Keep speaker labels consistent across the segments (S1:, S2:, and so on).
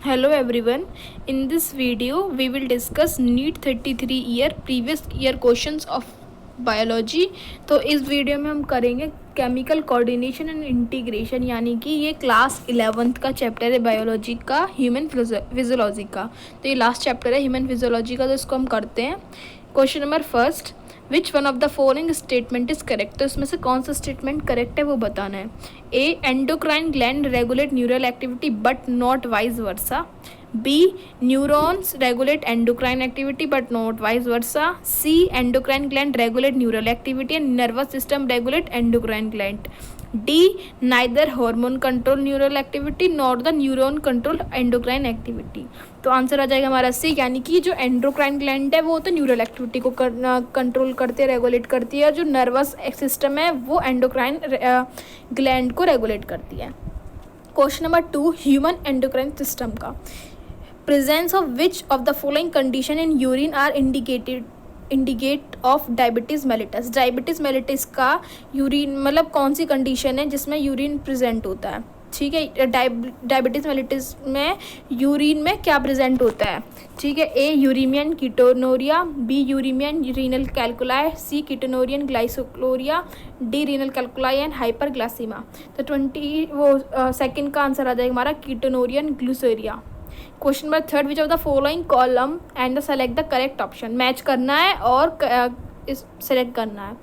S1: Hello everyone. In this video, we will discuss NEET 33 year previous year questions of biology. तो इस video में हम करेंगे chemical coordination and integration, यानी कि ये क्लास 11th का चैप्टर है बायोलॉजी का, ह्यूमन फिजियोलॉजी का। तो ये लास्ट चैप्टर है ह्यूमन फिजियोलॉजी का, तो इसको हम करते हैं। Question number first, which one of the following statement is correct. तो इसमें से कौन सा स्टेटमेंट करेक्ट है वो बताना है। A, endocrine gland regulate neural activity but not vice versa. B, neurons regulate endocrine activity but not vice versa. C, endocrine gland regulate neural activity and nervous system regulate endocrine gland. D, neither hormone control neural activity nor the neuron control endocrine activity. तो answer आ जाएगा हमारा C, यानी कि जो endocrine gland है वो तो न्यूरल एक्टिविटी को कंट्रोल करती है, रेगुलेट करती है, और जो नर्वस सिस्टम है वो एंडोक्राइन ग्लैंड को रेगुलेट करती है। Question number 2, human endocrine system का presence of which of the following condition in urine are indicate of diabetes mellitus। Diabetes mellitus का यूरिन मतलब कौन सी कंडीशन है जिसमें यूरिन प्रेजेंट होता है। ठीक है, डायबिटीज मेलिटस में यूरिन में क्या प्रेजेंट होता है। ठीक है, A, uremia ketonuria, B, uremia renal calculi, C, ketonuria glycosuria, D, renal calculi and hyperglycaemia. तो 20 सेकंड का आंसर आ जाएगा हमारा ketonuria glycosuria. Question number 3, which of the following column and select the correct option. Match करना है और select करना है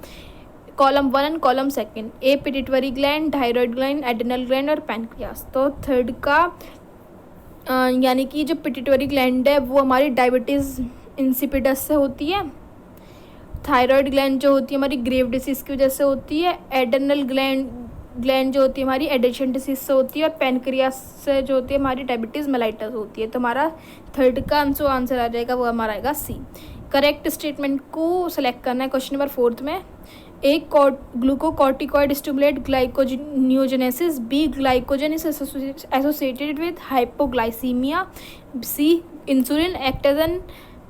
S1: column 1 and column 2। A, pituitary gland, thyroid gland, adrenal gland और पैनक्रियास। तो थर्ड का यानी कि जो पिट्यूटरी ग्लैंड है वो हमारी डायबिटीज़ इंसिपिडस से होती है। थायराइड ग्लैंड जो होती है हमारी ग्रेव डिसीज की वजह से होती है। एड्रिनल ग्लैंड जो होती है हमारी एडिशन डिसीज से होती है। और पैनक्रियास से जो होती है हमारी डायबिटीज़ मेलाइटस होती है। तो हमारा थर्ड का आंसर आ जाएगा वो हमारा आएगा सी। करेक्ट स्टेटमेंट को सेलेक्ट करना है क्वेश्चन नंबर 4 में। एक, glucocorticoid stimulate gluconeogenesis. B, glycogen is associated with hypoglycaemia. C, insulin act as an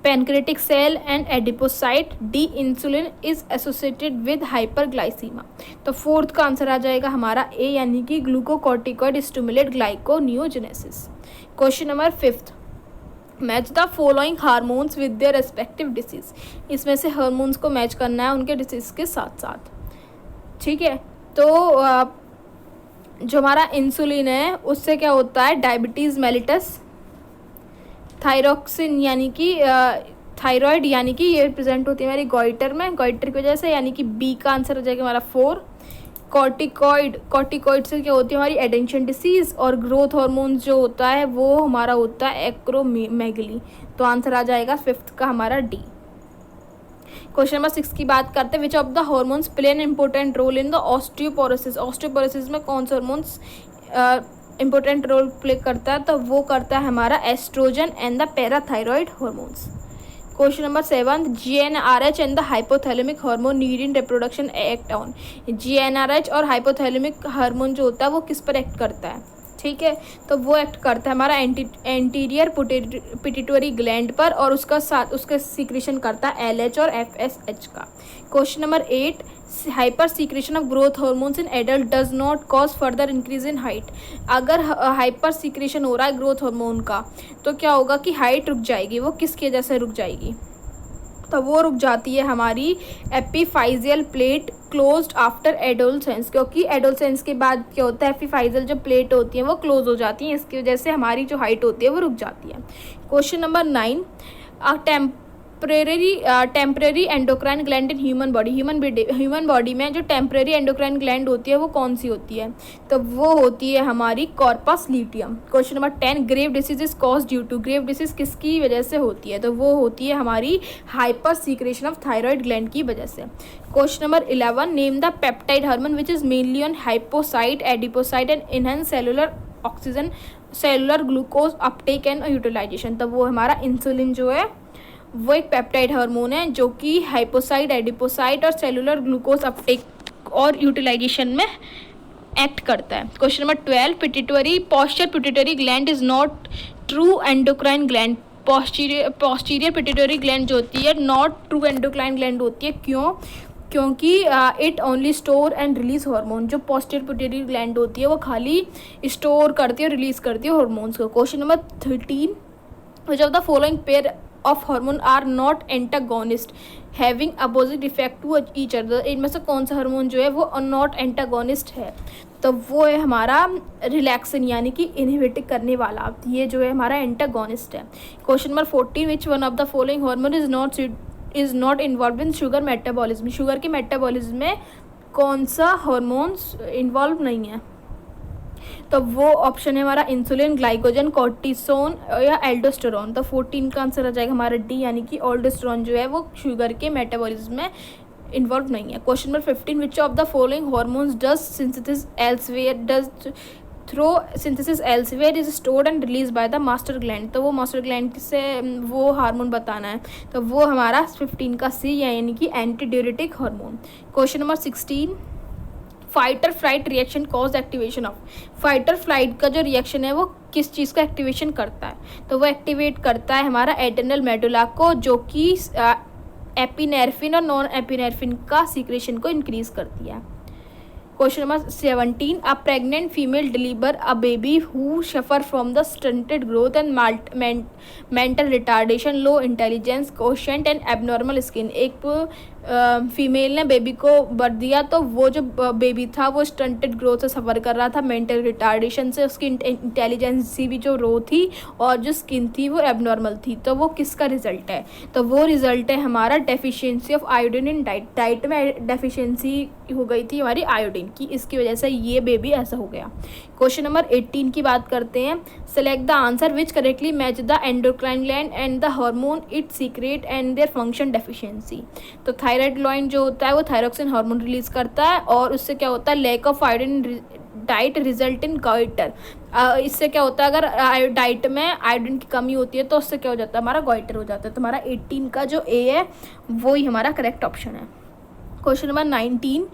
S1: pancreatic cell and adipocyte. D, insulin is associated with hyperglycemia. तो फोर्थ का answer आ जाएगा हमारा ए, यानी कि glucocorticoid stimulate gluconeogenesis. Question number 5, match the following hormones with their respective disease. इसमें से hormones को मैच करना है उनके डिसीज के साथ साथ। ठीक है, तो जो हमारा इंसुलिन है उससे क्या होता है डायबिटीज़ मेलिटस। थायरोक्सिन यानी कि थायराइड यानी कि ये प्रेजेंट होती है हमारी गॉइटर में, गॉइटर की वजह से, यानी कि बी का आंसर हो जाएगा हमारा 4। कॉर्टिकॉइड से क्या होती है हमारी एडेंशन डिसीज। और ग्रोथ हार्मोन्स जो होता है वो हमारा होता है एक्रोमेगली। तो आंसर आ जाएगा 5th का हमारा डी। क्वेश्चन नंबर 6 की बात करते हैं। Which of the hormones play an important role in the osteoporosis. Osteoporosis में कौन सा हार्मोन्स इंपॉर्टेंट रोल प्ले करता है, तो वो करता है हमारा estrogen and the parathyroid hormones. Question number 7, GnRH and the hypothalamic hormone need in reproduction act on. GnRH और हाइपोथैलेमिक हार्मोन जो होता है वो किस पर एक्ट करता है। ठीक है, तो वो एक्ट करता है हमारा एंटीरियर पिट्यूटरी ग्लैंड पर, और उसका सीक्रेशन करता है LH और FSH का। Question number 8, hyper secretion of growth hormones in adult does not cause further increase in height. अगर हाइपर सीक्रेशन हो रहा है ग्रोथ हार्मोन का तो क्या होगा कि हाइट रुक जाएगी। वो किसकी वजह से रुक जाएगी, तो वो रुक जाती है हमारी एपिफाइजियल प्लेट क्लोज्ड आफ्टर एडोलसेंस। क्योंकि एडोलसेंस के बाद क्या होता है एपिफाइजियल जो प्लेट होती है वो क्लोज हो जाती है, इसकी वजह से हमारी जो हाइट होती है वो रुक जाती है। Question number 9, temporary endocrine gland in human body. Human body में जो टेम्परेरी एंडोक्राइन ग्लैंड होती है वो कौन सी होती है, तो वो होती है हमारी corpus luteum. Question number 10, Grave disease is cause due to. Grave disease किसकी वजह से होती है, तो वो होती है हमारी hyper secretion of thyroid gland की वजह से। Question number 11, name the peptide hormone which is mainly on hepatocyte, adipocyte and enhance cellular oxygen, cellular glucose uptake and utilization. तो वो हमारा इंसुलिन जो है वो एक पेप्टाइड हार्मोन है जो कि हाइपोसाइट, एडिपोसाइट और सेलुलर ग्लूकोज अपटेक और यूटिलाइजेशन में एक्ट करता है। Question number 12, posture pituitary gland is not true endocrine gland. Posterior pituitary gland जो होती है नॉट ट्रू एंडोक्राइन ग्लैंड होती है। क्यों, क्योंकि it only store and release hormone. जो पोस्टीरियर पिट्यूटरी ग्लैंड होती है वो खाली स्टोर करती है और रिलीज करती है हार्मोन्स को। Question number 13, which of the following pair of hormone are not antagonist having opposite effect to each other. इनमें से कौन सा हार्मोन जो है वो नॉट एंटागोनिस्ट है? तो वो है हमारा रिलैक्सिन, यानी कि इनहिबिट करने वाला, ये जो है हमारा एंटागोनिस्ट है। Question number 14, which one of the following hormone is not involve in sugar metabolism. Sugar के मेटाबॉलिज्म में कौन सा हार्मोन्स इन्वॉल्व नहीं है? तो वो ऑप्शन है हमारा इंसुलिन, ग्लाइकोजन, कॉर्टिसोन या एल्डोस्टेरोन। तो 14 का आंसर आ जाएगा हमारा डी, यानी कि एल्डोस्टेरोन जो है वो शुगर के मेटाबॉलिज्म में इन्वॉल्व नहीं है। Question number 15, which of the following hormones does synthesis elsewhere is stored and release by the master gland. तो वो मास्टर ग्लैंड से वो हार्मोन बताना है, तो वो हमारा 15 का सी, यानी कि antidiuretic hormone. Question number 16, fight और flight reaction cause activation of. Fight और फ्लाइट का जो रिएक्शन है वो किस चीज़ को एक्टिवेशन करता है? तो वो एक्टिवेट करता है हमारा एड्रेनल मेडुला को, जो कि एपिनेफ्रिन और नॉन एपिनेफ्रिन का सीक्रेशन को इंक्रीज करती है। Question number 17, a pregnant female deliver a baby who suffer from the stunted growth and mental retardation, low intelligence quotient and abnormal skin. एक फीमेल ने बेबी को बर्थ दिया, तो वो जो बेबी था वो स्टंटेड ग्रोथ से सफ़र कर रहा था, मेंटल रिटार्डेशन से, उसकी इंटेलिजेंसी भी जो रो थी और जो स्किन थी वो एबनॉर्मल थी। तो वो किसका रिजल्ट है? तो वो रिजल्ट है हमारा deficiency of iodine in diet. Diet में डेफिशिएंसी हो गई थी हमारी आयोडीन की, इसकी वजह से ये बेबी ऐसा हो गया। क्वेश्चन नंबर 18 की बात करते हैं। Select the answer which correctly match the endocrine gland and the hormone it secret and their function deficiency. तो थायराइड ग्लैंड जो होता है वो थायरोक्सिन हार्मोन रिलीज करता है, और उससे क्या होता है, lack of iodine diet result in goitre. इससे क्या होता है, अगर डाइट में आयोडीन की कमी होती है तो उससे क्या हो जाता है, हमारा गॉइटर हो जाता है। तो हमारा 18 का जो ए है वो ही हमारा करेक्ट ऑप्शन है। Question number 19,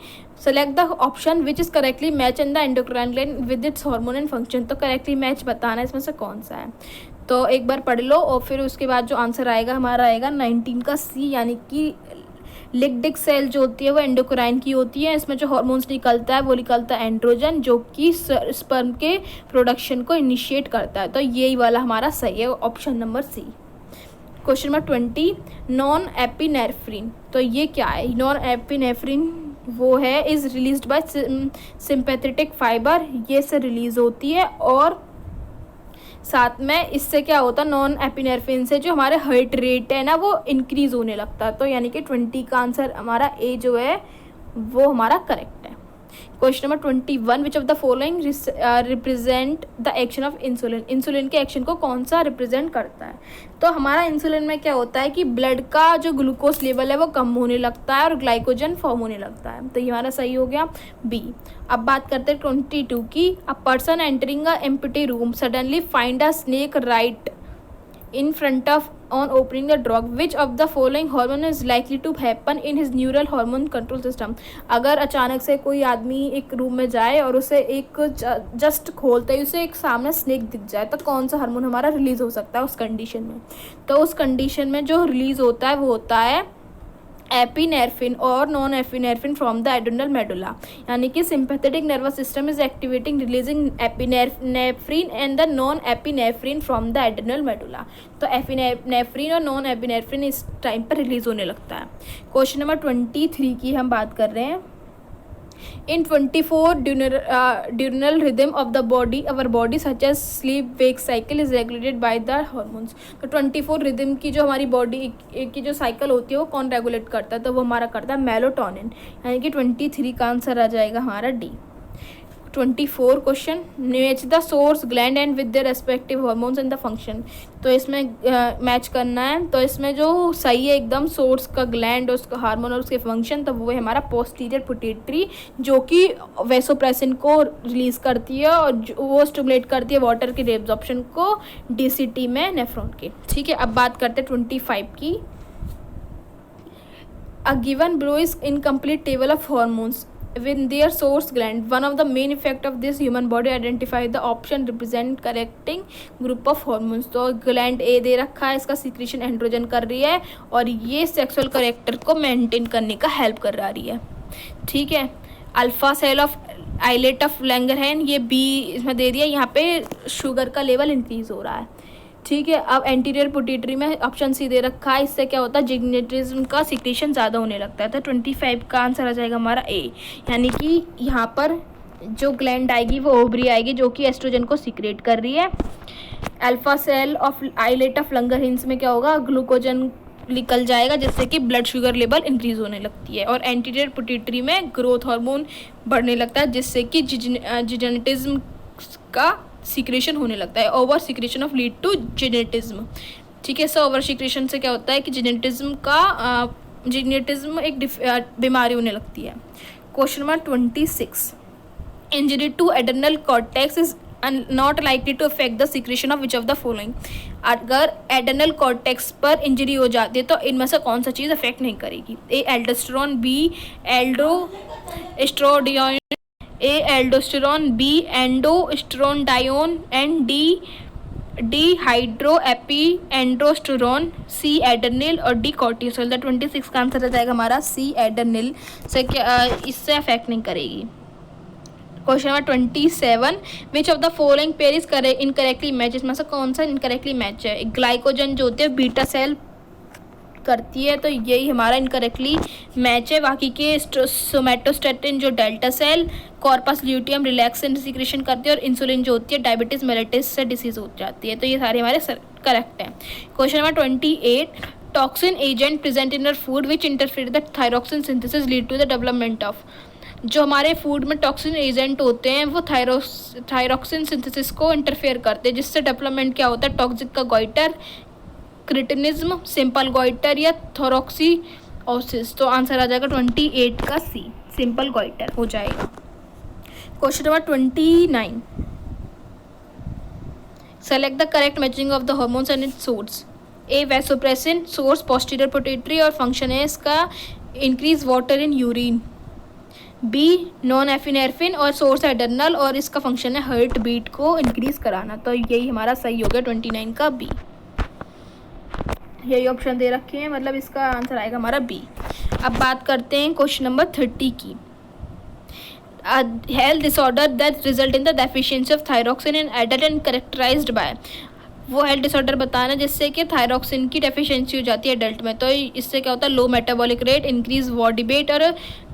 S1: select the option which is correctly match in the endocrine gland with its hormone and function. तो करेक्टली मैच बताना है इसमें से कौन सा है। तो एक बार पढ़ लो और फिर उसके बाद जो आंसर आएगा हमारा आएगा 19 का सी, यानी कि लिग्डिक सेल जो होती है वो एंडोक्राइन की होती है। इसमें जो हार्मोन्स निकलता है वो निकलता है एंड्रोजन, जो कि स्पर्म के प्रोडक्शन को इनिशिएट करता है। तो यही वाला हमारा सही है, option number C. Question number 20, non epinephrine. तो ये क्या है? नॉन एपिनेफ्रिन वो है is released by sympathetic fibre, ये से रिलीज होती है, और साथ में इससे क्या होता है, नॉन एपिनेफ्रिन से जो हमारे हार्ट रेट है ना वो इंक्रीज होने लगता है। तो यानी कि 20 का आंसर हमारा ए जो है वो हमारा करेक्ट है। Question number 21, which of the following represent the action of insulin. Insulin के एक्शन को कौन सा रिप्रेजेंट करता है? तो हमारा इंसुलिन में क्या होता है कि ब्लड का जो ग्लूकोज लेवल है वो कम होने लगता है और ग्लाइकोजन फॉर्म होने लगता है। तो ये हमारा सही हो गया बी। अब बात करते हैं 22 की। A person entering a empty room suddenly find a snake right in front of on opening the door, which of the following hormone is likely to happen in his neural hormone control system। अगर अचानक से कोई आदमी एक room में जाए और उसे एक जस्ट खोलते ही उसे एक सामने स्नेक दिख जाए, तो कौन सा हार्मोन हमारा रिलीज हो सकता है उस कंडीशन में? तो उस कंडीशन में जो रिलीज होता है वो होता है एपिनेफ्रिन और non epinephrine from the adrenal medulla, यानी कि sympathetic nervous system is activating releasing epinephrine and the non epinephrine from the adrenal medulla. तो एपिनेफ्रिन और नॉन एपिनेफ्रिन इस टाइम पर रिलीज होने लगता है। क्वेश्चन नंबर 23 की हम बात कर रहे हैं। In 24 diurnal rhythm of the body, our body such as sleep wake cycle is regulated by the hormones। तो 24 रिदम की जो हमारी बॉडी की जो साइकिल होती है वो कौन रेगुलेट करता है? तो वो हमारा करता है मेलाटोनिन, यानी कि 23 का आंसर आ जाएगा हमारा D. 24 question, match the source gland and with their respective hormones and the function. तो इसमें मैच करना है, तो इसमें जो सही है एकदम सोर्स का ग्लैंड और उसका हार्मोन और उसके फंक्शन, तो वो है हमारा पोस्टीरियर पिट्यूटरी, जो कि वैसोप्रेसिन को रिलीज करती है और वो स्टिमुलेट करती है वाटर की रिएब्जॉर्प्शन को डीसीटी में नेफ्रॉन के। ठीक है, अब बात करते हैं 25 की। A given bro is incomplete table of hormones with their source gland. One of the main effect of this human body identify the option represent correcting group of hormones. तो ग्लैंड ए दे रखा है, इसका सिक्रीशन एंड्रोजन कर रही है और ये sexual character को मेंटेन करने का हेल्प कर रही है. ठीक है. Alpha cell of islet of Langerhans, ये बी इसमें दे दिया. यहाँ पे शुगर का लेवल इंक्रीज हो रहा है. ठीक है. अब एंटीरियर पिट्यूटरी में ऑप्शन सी दे रखा है, इससे क्या होता है, जिग्नेटिज्म का सिक्रीशन ज़्यादा होने लगता है. तो 25 का आंसर आ जाएगा हमारा ए, यानी कि यहाँ पर जो ग्लैंड आएगी वो ओवरी आएगी जो कि एस्ट्रोजन को सिक्रेट कर रही है. Alpha cell of islet of Langerhans में क्या होगा, ग्लूकोजन निकल जाएगा जिससे कि ब्लड शुगर लेवल इंक्रीज होने लगती है. और एंटीरियर पिट्यूटरी में ग्रोथ हार्मोन बढ़ने लगता है जिससे कि जिजेनेटिज्म का सिक्रेशन होने लगता है. Over secretion of lead to gigantism. ठीक है. सो ओवर सिक्रेशन से क्या होता है कि जेनेटिज्म एक बीमारी होने लगती है. Question number 26. Injury to adrenal cortex is not likely to affect the secretion of which of the following. अगर एडर्नल कॉर्टेक्स पर इंजरी हो जाती है तो इनमें से कौन सा चीज़ अफेक्ट नहीं करेगी. A aldosterone, B androstenedione, A aldosterone, B androstenedione and dehydroepiandrosterone, C adrenal और डी कॉर्टिसोल. द 26 का आंसर आ जाएगा हमारा सी एडर्निल से क्या इससे अफेक्ट नहीं करेगी. Question number 27. Which of the following pair is incorrectly match. इसमें से कौन सा इनकरेक्टली मैच है. ग्लाइकोजन जो होती है बीटा सेल करती है तो यही हमारा इनकरेक्टली मैच है. बाकी के सोमेटोस्टेटिन जो delta cell, corpus luteum relaxant secretion करती है और इंसुलिन जो होती है डायबिटीज मेलिटस से डिसीज हो जाती है. तो ये सारे हमारे करेक्ट हैं. Question number 28. Toxin agent present in food which interfere the thyroxine synthesis lead to the development of. जो हमारे फूड में टॉक्सिन एजेंट होते हैं वो थायरोक्सिन सिंथेसिस को इंटरफेयर करते हैं जिससे डेवलपमेंट क्या होता है, टॉक्सिक का गॉइटर, क्रिटिनिज्म, सिंपल गॉइटर या थोरोक्सिओसिस. तो आंसर आ जाएगा 28 का सी, सिंपल गॉइटर हो जाएगा. Question number 29. Select the correct matching of the hormones and its source. A vasopressin, source posterior pituitary और फंक्शन है इसका increase water in urine. B norepinephrine और सोर्स एडर्नल और इसका फंक्शन है हार्ट बीट को इंक्रीज कराना. तो यही हमारा सही हो गया 29 का बी. यही ऑप्शन दे रखे हैं, मतलब इसका आंसर आएगा हमारा बी. अब बात करते हैं क्वेश्चन नंबर 30 की. Health disorder that result in the deficiency of thyroxine in adult and characterised by. वो हेल्थ डिसऑर्डर बताना जिससे कि थायरोक्सिन की डेफिशिएंसी हो जाती है एडल्ट में. तो इससे क्या होता है, low metabolic rate, increase body weight और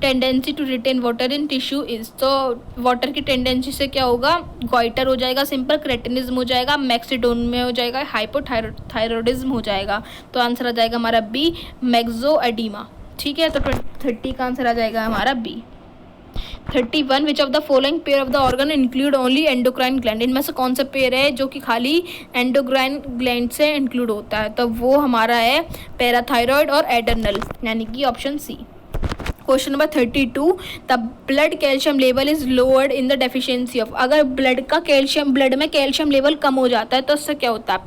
S1: tendency to retain water in tissues. तो वाटर की टेंडेंसी से क्या होगा, गॉइटर हो जाएगा, सिंपल क्रेटिनिज्म हो जाएगा, मैक्सिडोन में हो जाएगा, हाइपोथायरॉइडिज्म हो जाएगा. तो आंसर आ जाएगा हमारा बी, मैक्सोएडिमा. ठीक है. तो 30 का आंसर आ जाएगा हमारा B. 31. Which of the following pair of the organ include only endocrine gland. इनमें से कौन सा पेयर है जो कि खाली एंडोक्राइन ग्लैंड से इंक्लूड होता है. तो वो हमारा है पैराथायरॉयड और एडर्नल, यानी कि option C. Question number 32. The blood calcium level is lowered in the deficiency of. अगर ब्लड में कैल्शियम लेवल कम हो जाता है तो इससे क्या होता है,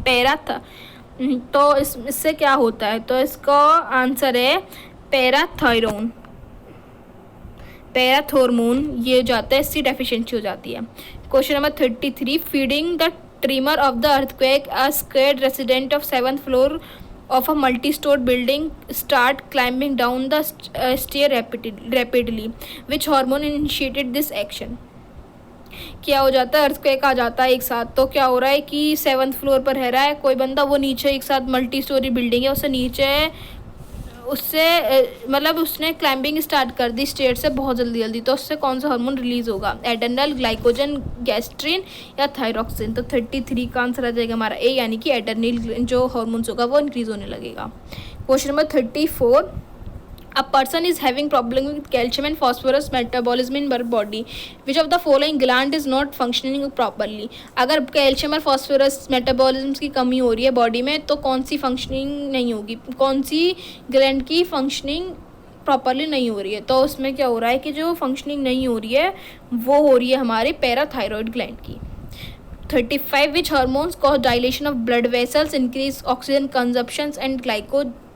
S1: तो इससे क्या होता है, तो इसका आंसर है पैराथॉर्मोन ये जाता है, इसकी डेफिशिएंसी हो जाती है. Question number 33. Feeding the trimmer of the earthquake, a scared resident of 7th floor of a multi-stored building start climbing down the stair rapidly. Which hormone initiated this action? क्या हो जाता है, अर्थक्वेक आ जाता है एक साथ. तो क्या हो रहा है कि 7th floor पर रह रहा है कोई बंदा, वो नीचे एक साथ मल्टी स्टोरी बिल्डिंग है, उससे नीचे मतलब उसने क्लाइंबिंग स्टार्ट कर दी स्टेयर से बहुत जल्दी. तो उससे कौन सा हार्मोन रिलीज होगा, एडर्नल, ग्लाइकोजन, गैस्ट्रिन या थायरोक्सिन. तो 33 का आंसर आ जाएगा हमारा ए, यानी कि एडर्नल जो हार्मोन्स होगा वो इंक्रीज होने लगेगा. Question number 34. A person is having problem with calcium and phosphorus metabolism in her body. Which of the following gland is not functioning properly? अगर कैल्शियम और फॉस्फोरस मेटाबॉलिज्म की कमी हो रही है बॉडी में तो कौन सी फंक्शनिंग नहीं होगी, कौन सी ग्लैंड की फंक्शनिंग प्रॉपरली नहीं हो रही है. तो उसमें क्या हो रहा है कि जो फंक्शनिंग नहीं हो रही है वो हो रही है हमारे पैराथायरॉयड ग्लैंड की. 35. Which hormones cause dilation of blood vessels, increase oxygen consumption and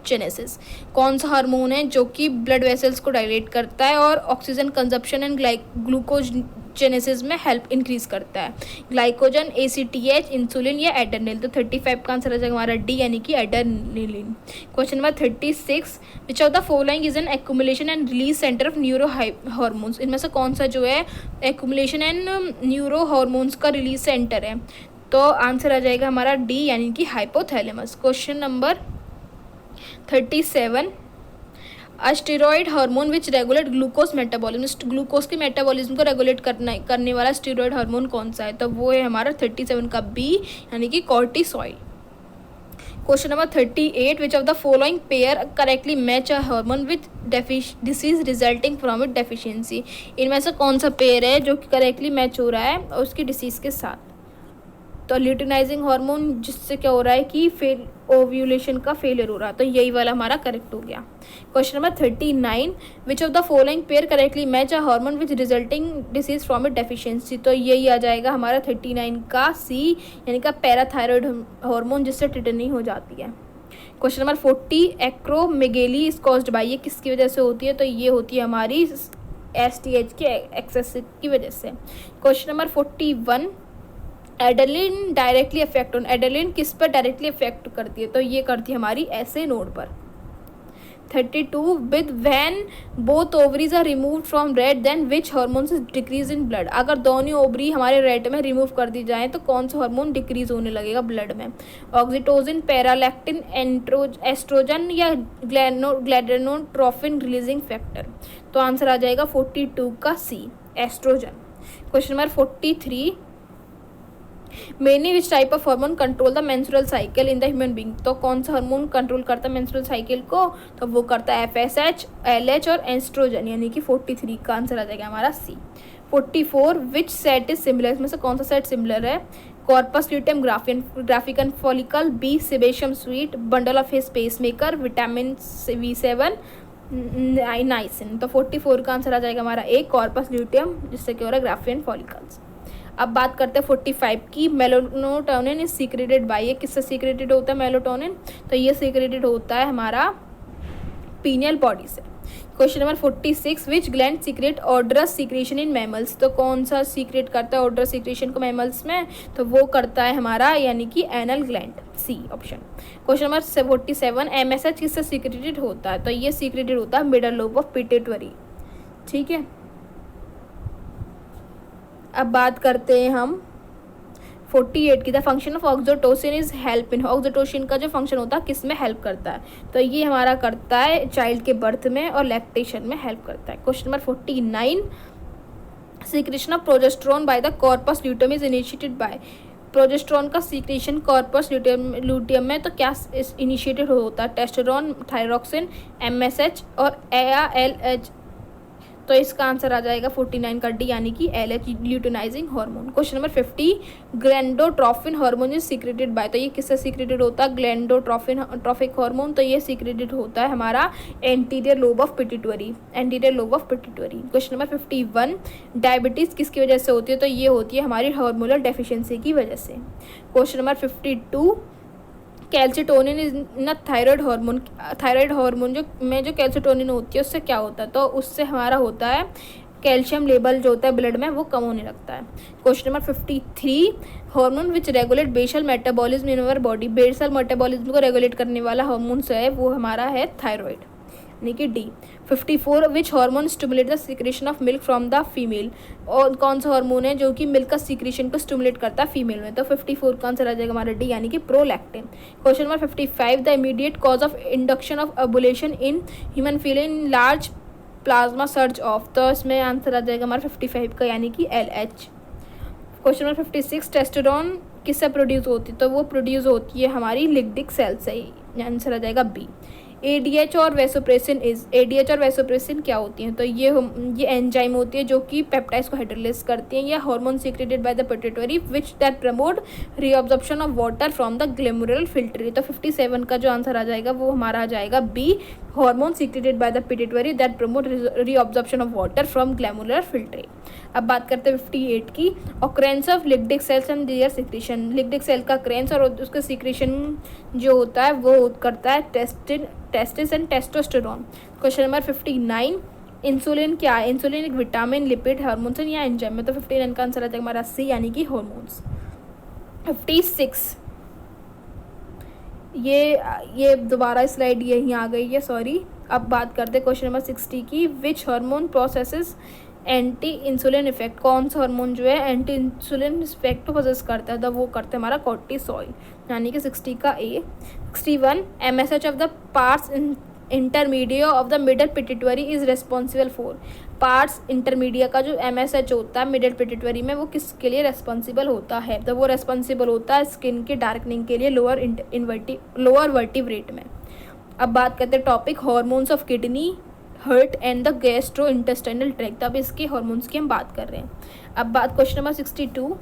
S1: glycogenesis. कौन सा हार्मोन है जो कि ब्लड वेसल्स को डायलेट करता है और ऑक्सीजन कंजप्शन एंड ग्लूकोजेनेसिस में हेल्प इंक्रीज करता है? ग्लाइकोजन, ACTH, इंसुलिन या एड्रेनलिन। तो 35 का आंसर आ जाएगा हमारा डी यानी कि adrenaline. Question number 36, which of the following is N accumulation and release centre of neuro hormones. इनमें से कौन सा जो है एक्यूमुलेशन एंड न्यूरो हार्मोन्स का रिलीज सेंटर है? तो आंसर आ जाएगा हमारा डी यानी कि hypothalamus. Question number 37, steroid hormone which regulate glucose metabolism. Glucose के मेटाबॉलिज्म को रेगुलेट करने वाला स्टेरॉइड हार्मोन कौन सा है? तो वो है हमारा 37 का बी यानी कि corticoid. Question number 38, which of the following pair correctly match a hormone with disease resulting from it deficiency. इनमें से कौन सा पेयर है जो कि करेक्टली मैच हो रहा है और उसकी डिसीज के साथ? तो ल्यूटिनाइजिंग हार्मोन, जिससे क्या हो रहा है कि ओव्यूलेशन का फेलियर हो रहा है, तो यही वाला हमारा करेक्ट हो गया। Question number 39, which of the following pair correctly match a hormone which resulting disease from it deficiency. तो यही आ जाएगा हमारा 39 का सी यानी कि पैराथायरॉयड हार्मोन, जिससे टिटनी हो जाती है। Question number 40, acromegaly is caused by, ये किसकी वजह से होती है? तो ये होती है हमारी STH के एक्सेस की वजह से। Question number 41, adrenaline directly affect on, adrenaline किस पर डायरेक्टली अफेक्ट करती है? तो ये करती है हमारी ऐसे नोड पर। 32, with when both ovaries are removed from red then which hormones decrease in blood. अगर दोनों ओवरी हमारे रेड में रिमूव कर दी जाए तो कौन सा हार्मोन डिक्रीज होने लगेगा ब्लड में? ऑक्सीटोसिन, पैरालैक्टिन, एस्ट्रोजन या ग्लैडोट्रोफिन रिलीजिंग फैक्टर। तो आंसर आ जाएगा 42 का C, estrogen. Question number 43, many which type of hormone control the menstrual cycle in the human being. तो कौन सा हार्मोन कंट्रोल करता है मेंस्ट्रुअल साइकिल को? तो वो करता है FSH, LH और एस्ट्रोजन यानी कि 43 का आंसर आ जाएगा हमारा C. 44, which set is similar, इसमें से कौन सा सेट सिमिलर है? Corpus luteum Graafian follicle, B sebum sweat, bundle of His pacemaker, vitamin V7, niacin. तो 44 का आंसर आ जाएगा हमारा ए, कॉर्पस ल्यूटियम, जिससे क्या हो रहा है ग्राफियन फॉलिकल्स। अब बात करते हैं 45 की, मेलाटोनिन इज सीक्रेटेड बाय, ये किससे सीक्रेटेड होता है मेलाटोनिन? तो ये सीक्रेटेड होता है हमारा पीनियल बॉडी से। Question number 46, which gland secret orders secretion in mammals. तो कौन सा सीक्रेट करता है ऑर्डरस सीक्रेशन को मैमल्स में? तो वो करता है हमारा यानी कि anal gland, C option. Question number 47, MSH किससे सीक्रेटेड होता है? तो ये सीक्रेटेड होता है मिडल लोब ऑफ पिट्यूटरी। ठीक है, अब बात करते हैं हम 48 की, the function of oxytocin is help in. Oxytocin का जो फंक्शन होता है किस में हेल्प करता है? तो ये हमारा करता है चाइल्ड के बर्थ में और लैक्टेशन में हेल्प करता है। Question number 49, secretion of progesterone by the corpus luteum is initiated by. Progesterone का सीक्रेशन कॉर्पस ल्यूटियम में तो क्या इनिशिएटेड होता है? टेस्टोस्टेरोन, थायरोक्सिन, MSH और ALH। तो इसका आंसर आ जाएगा 49 का डी यानी कि LH, luteinizing hormone. Question number 50, gonadotropin hormone is secreted by. तो ये किससे सीक्रेटेड होता है? Gonadotropic hormone. तो ये सीक्रेटेड होता है हमारा anterior lobe of pituitary, anterior lobe of pituitary. Question number 51, diabetes किसकी वजह से होती है? तो ये होती है हमारी हार्मोनल डेफिशिएंसी की वजह से। क्वेश्चन नंबर 52, कैल्सिटोनिन इज न थायराइड हार्मोन। थायराइड हार्मोन जो कैल्सिटोनिन होती है उससे क्या होता है? तो उससे हमारा होता है कैल्शियम लेवल जो होता है ब्लड में वो कम होने लगता है। Question number 53, hormone which regulate basal metabolism in our body. Basal metabolism को रेगुलेट करने वाला हार्मोन जो है वो हमारा है थायराइड यानी कि D. 54, which hormone stimulate the secretion of milk from the female. और कौन सा हार्मोन है जो कि मिल्क का सीक्रेशन को स्टिमुलेट करता है फीमेल में? तो 54 का आंसर आ जाएगा हमारा डी यानी कि prolactin. Question number 55, the immediate cause of induction of ovulation in human female in large plasma surge of. तो इसमें आंसर आ जाएगा हमारा 55 का यानी कि LH। क्वेश्चन नंबर 56, टेस्टोस्टेरोन किससे प्रोड्यूस होती है? तो वो प्रोड्यूस होती है हमारी लिग्डिक सेल से, आंसर आ जाएगा बी। ADH और वैसोप्रेसिन इज, ADH और वैसोप्रेसिन क्या होती हैं? तो ये एंजाइम होती है जो कि पेप्टाइड्स को हाइड्रोलाइज करती हैं। ये hormone secreted by the pituitary which that promote reabsorption of water from the glomerular filtrate. तो 57 का जो आंसर आ जाएगा वो हमारा आ जाएगा B, hormone secreted by the pituitary that promote reabsorption of water from glomerular filtrate. अब बात करते हैं 58 की, occurrence of Leydig cells and their secretion. Leydig cell का क्रेंस और उसका सिक्रीशन जो होता है वो करता है testis and testosterone. Question number 59, insulin क्या है? इंसुलिन एक विटामिन, लिपिड, हार्मोन्स या एंजाइम है। तो 59 का आंसर आ जाएगा हमारा सी यानी कि हार्मोन्स। 56, ये दोबारा स्लाइड यहीं आ गई है, सॉरी। अब बात करते हैं क्वेश्चन नंबर 60 की, which hormone processes anti insulin effect. कौन सा हार्मोन जो है एंटी इंसुलिन इफेक्ट को प्रोसेस करता है? तो वो करते हैं हमारा कॉर्टिसोल यानी कि 60 का ए। 61, MSH of the parts intermedia of the middle pituitary is responsible for. Parts intermedia का जो MSH होता है मिडल पिट्यूटरी में, वो किसके लिए रेस्पॉन्सिबल होता है? तो वो रेस्पॉन्सिबल होता है स्किन के डार्कनिंग के लिए लोअर वर्टिब्रेट में। अब बात करते हैं topic hormones of kidney, heart and the gastro intestinal tract. अब इसके हार्मोन्स की हम बात कर रहे हैं। अब बात question number 62,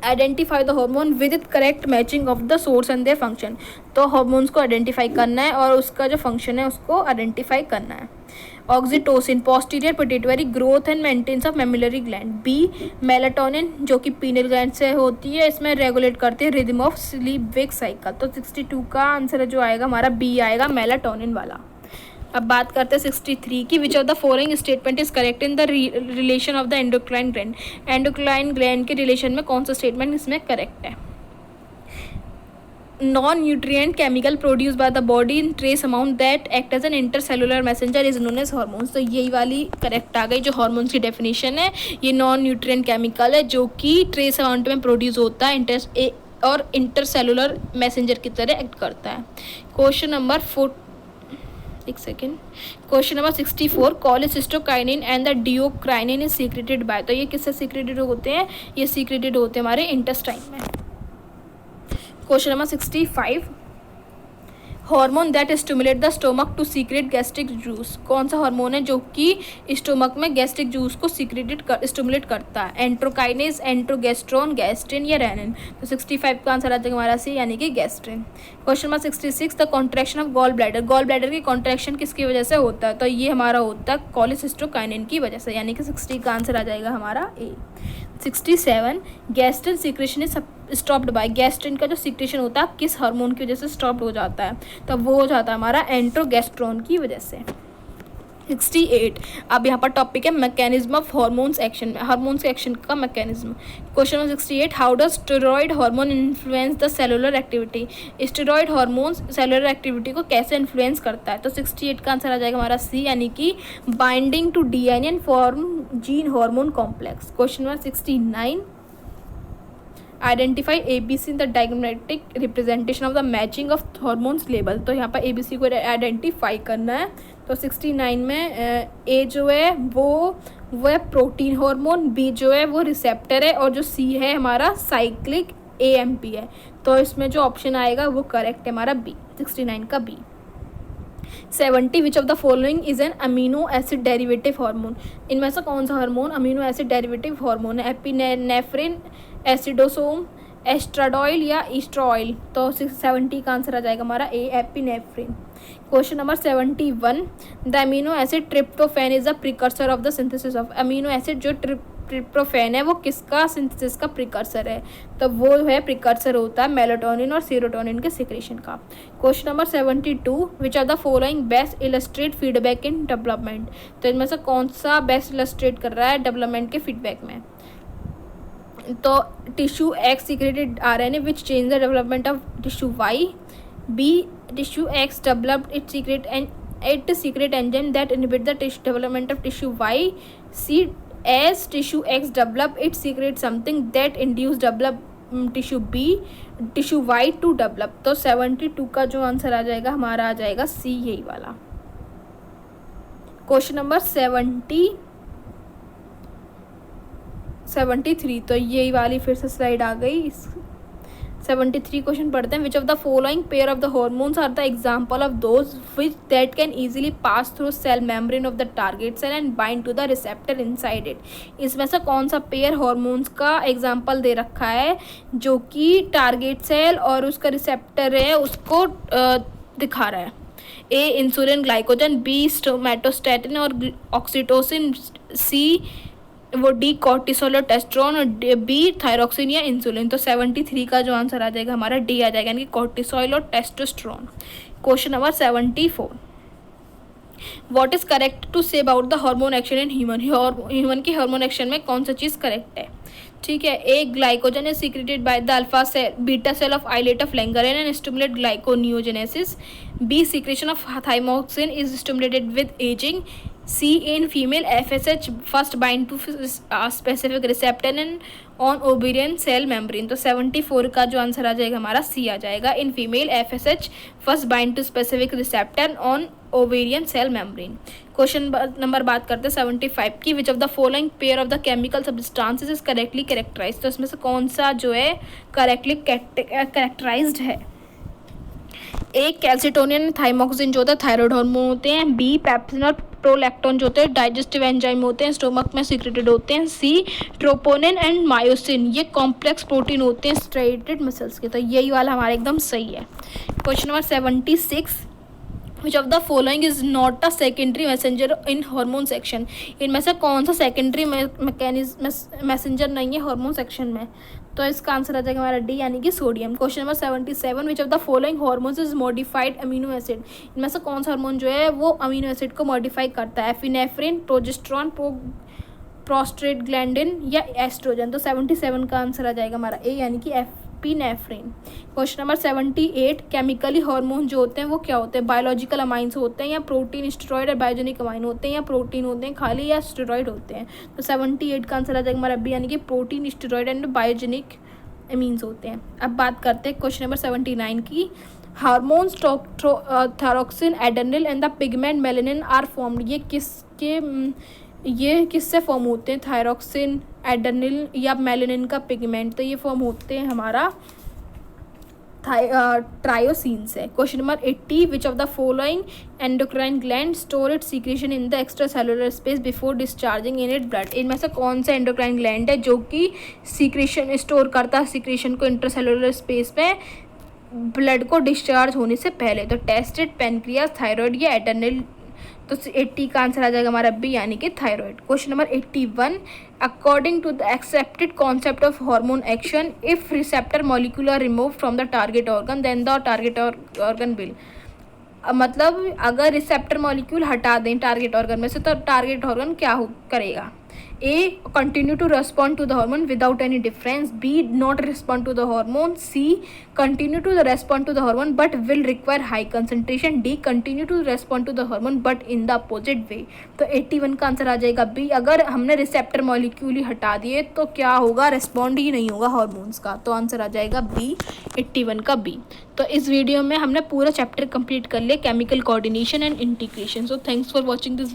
S1: identify the hormone with it correct matching of the source and their function. तो हार्मोन्स को आइडेंटिफाई करना है और उसका जो फंक्शन है उसको आइडेंटिफाई करना है। Oxytocin posterior pituitary growth and maintenance of mammary gland. B, melatonin जो कि पीनियल ग्लैंड से होती है, इसमें रेगुलेट करते हैं rhythm of sleep wake cycle. तो 62 का आंसर जो आएगा हमारा बी आएगा, मेलाटोनिन वाला। अब बात करते हैं 63 की, which of the following statement is correct in the relation of the endocrine gland. Endocrine gland के रिलेशन में कौन सा स्टेटमेंट इसमें करेक्ट है? Non nutrient chemical produce by the body in trace amount that act as an intercellular messenger is known as hormones. तो यही वाली correct आ गई। जो हार्मोन्स की डेफिनेशन है, ये नॉन न्यूट्रिएंट केमिकल है जो कि ट्रेस अमाउंट में प्रोड्यूस होता है और इंटरसेलुलर मैसेंजर की तरह एक्ट करता है। Question number 64, cholecystokinin and the duocrinin is secreted by. तो ये किससे सीक्रेटेड होते हैं? ये सीक्रेटेड होते हैं हमारे इंटेस्टाइन में। Question number 65, hormone that stimulate the stomach to secrete gastric juice. कौन सा हार्मोन है जो कि स्टोमक में गैस्ट्रिक जूस को स्टिमुलेट करता है? एंट्रोकाइनेज, एंट्रोगेस्ट्रोन, गैस्ट्रिन या रेनिन। तो 65 का आंसर आ जाएगा हमारा सी यानी कि gastrin. Question number 66, the contraction of gall bladder. Gall bladder की कॉन्ट्रैक्शन किसकी वजह से होता है? तो ये हमारा होता है कोलेसिस्टोकाइनिन की वजह से, यानी कि 60 का आंसर आ जाएगा हमारा ए। 67, gastrin secretion is stopped bye. Gastrin का जो सीक्रेशन होता है किस हार्मोन की वजह से स्टॉप हो जाता है? तब वो हो जाता है हमारा एंट्रोगेस्ट्रोन की वजह से। 68, अब यहाँ पर टॉपिक है mechanism of hormones action. Hormones के एक्शन का mechanism. Question number 68, how does steroid hormone influence the cellular activity. Steroid hormones cellular activity को कैसे इन्फ्लुएंस करता है? तो 68 का आंसर आ जाएगा हमारा सी यानी कि binding to DNA and form gene hormone complex. Question number 69, identify ABC in the diagrammatic representation of the matching of hormones label. तो यहाँ पर ABC को आइडेंटिफाई करना है। तो 69 में ए जो है वो है प्रोटीन हार्मोन, बी जो है वो रिसेप्टर है और जो सी है हमारा साइक्लिक AMP है। तो इसमें जो ऑप्शन आएगा वो करेक्ट है हमारा बी, 69 का B. 70, which of the following is an amino acid derivative hormone. इनमें से कौन सा hormone amino acid derivative hormone है? एपिनेफ्रिन, एसिडोसोम, एस्ट्राडॉयल या ईस्ट्रॉयल। तो 70 का आंसर आ जाएगा हमारा A, epinephrine. Question number 71, the amino acid tryptophan is the precursor of the synthesis of. Amino acid जो ट्रिप्टोफैन है वो किसका सिंथेसिस का प्रिकर्सर है? तो वो है प्रिकर्सर होता है मेलाटोनिन और सेरोटोनिन के सिक्रेशन का। Question number 72, which are the following best illustrate feedback in development. तो इनमें से कौन सा बेस्ट इलस्ट्रेट कर रहा है डेवलपमेंट के फीडबैक में? तो tissue X secreted RNA which change the development of tissue Y. B, tissue X developed it secrete enzyme that inhibit the development of tissue Y. C, as tissue X develop it secrete something that induce develop tissue B, tissue Y to develop. तो 72 का जो answer आ जाएगा हमारा आ जाएगा सी, यही वाला। क्वेश्चन नंबर 73, तो यही वाली फिर से स्लाइड आ गई। 73 क्वेश्चन पढ़ते हैं। Which of the following pair of the hormones are the example of those which that can easily pass through cell membrane of the target cell and bind to the receptor inside it. इसमें से कौन सा pair hormones का example दे रखा है जो कि टारगेट सेल और उसका रिसेप्टर है उसको दिखा रहा है? ए इंसुलिन ग्लाइकोजन, बी स्टोमेटोस्टेटिन और ऑक्सीटोसिन, सी वो डी कॉर्टिसोल और टेस्ट्रोन और बी थायरोक्सिन या इंसुलिन। तो 73 का जो आंसर आ जाएगा हमारा डी आ जाएगा, यानी कि कॉर्टिसोल और testosterone. Question number 74, what is correct to say about the hormone action in human. Human की हार्मोन एक्शन में कौन सा चीज़ करेक्ट है? ठीक है, A glycogen is secreted by the alpha cell beta cell of islet of Langerhans and stimulate glyconeogenesis, B secretion of thymosin is stimulated with ageing, C in female FSH first bind to specific receptor and on ovarian cell membrane. तो 74 का जो answer आ जाएगा हमारा C आ जाएगा, in female FSH first bind to specific receptor on ovarian cell membrane. Question number बात करते हैं 75 की, which of the following pair of the chemical substances is correctly characterised. तो इसमें से कौन सा जो है करेक्टली कैरेक्टराइज्ड है? ए कैल्सिटोनिन थाइमोक्सिन जो होता है थायराइड हार्मोन होते हैं, बी पेप्सिन और प्रोलैक्टोन जो होते हैं डाइजेस्टिव एंजाइम होते हैं, स्टोमक में सीक्रेटेड होते हैं, सी ट्रोपोनिन एंड मायोसिन ये कॉम्प्लेक्स प्रोटीन होते हैं स्ट्रेटेड मसल्स के। तो यही वाला हमारा एकदम सही है। Question number 76, which of the following is not a secondary messenger in hormone section. इनमें से कौन सा सेकेंडरी मैसेंजर नहीं है हार्मोन सेक्शन में? तो इसका आंसर आ जाएगा हमारा डी, यानी कि sodium. Question number 77, which of the following hormones is modified amino acid. इनमें से कौन सा हार्मोन जो है वो अमीनो एसिड को मॉडिफाई करता है? एफिनेफ्रिन, प्रोजेस्टेरॉन, प्रोस्टाग्लैंडिन या एस्ट्रोजन। तो 77 का आंसर आ जाएगा हमारा ए, यानी कि epinephrine. Question number 78, chemically hormone जो होते हैं वो क्या होते हैं? बायोलॉजिकल अमाइंस होते हैं या प्रोटीन, स्टेरॉइड और बायोजेनिक अमाइन होते हैं या प्रोटीन होते हैं खाली या स्टेरॉइड होते हैं? तो 78 का आंसर आ जाएगा हमारा बी, यानी कि protein, steroid and biogenic amines होते हैं। अब बात करते हैं क्वेश्चन नंबर 79 की, hormones thyroxine, adrenal and the pigment melanin are formed. ये किससे फॉर्म होते हैं? थायरोक्सिन, एड्रेनल या मेलानिन का पिगमेंट। तो ये फॉर्म होते हैं हमारा ट्रायोसिन से। Question number 80, which of the following endocrine gland store it secretion in the extra cellular space before discharging in it blood. इनमें से कौन सा एंडोक्राइन ग्लैंड है जो कि सीक्रेशन स्टोर करता है सीक्रेशन को इंट्रासेलुलर स्पेस में ब्लड को डिस्चार्ज होने से पहले? तो टेस्टेड, पेनक्रियास, थायराइड या एड्रेनल। तो 80 का आंसर आ जाएगा हमारा बी, यानी कि thyroid. Question number 81, according to the accepted concept of hormone action, if receptor molecule are remove from the target organ then the target organ will. मतलब अगर रिसेप्टर मॉलिक्यूल हटा दें टारगेट ऑर्गन में से तो टारगेट ऑर्गन क्या करेगा? A continue to respond to the hormone without any difference, B not respond to the hormone, C continue to the respond to the hormone but will require high concentration, D continue to respond to the hormone but in the opposite way. तो 81 का answer आ जाएगा B, अगर हमने receptor molecule ही हटा दिए तो क्या होगा? रेस्पॉन्ड ही नहीं होगा हार्मोन्स का। तो आंसर आ जाएगा बी, 81 का बी। तो इस वीडियो में हमने पूरा चैप्टर कंप्लीट कर लिया, chemical coordination and integration. So thanks for watching this.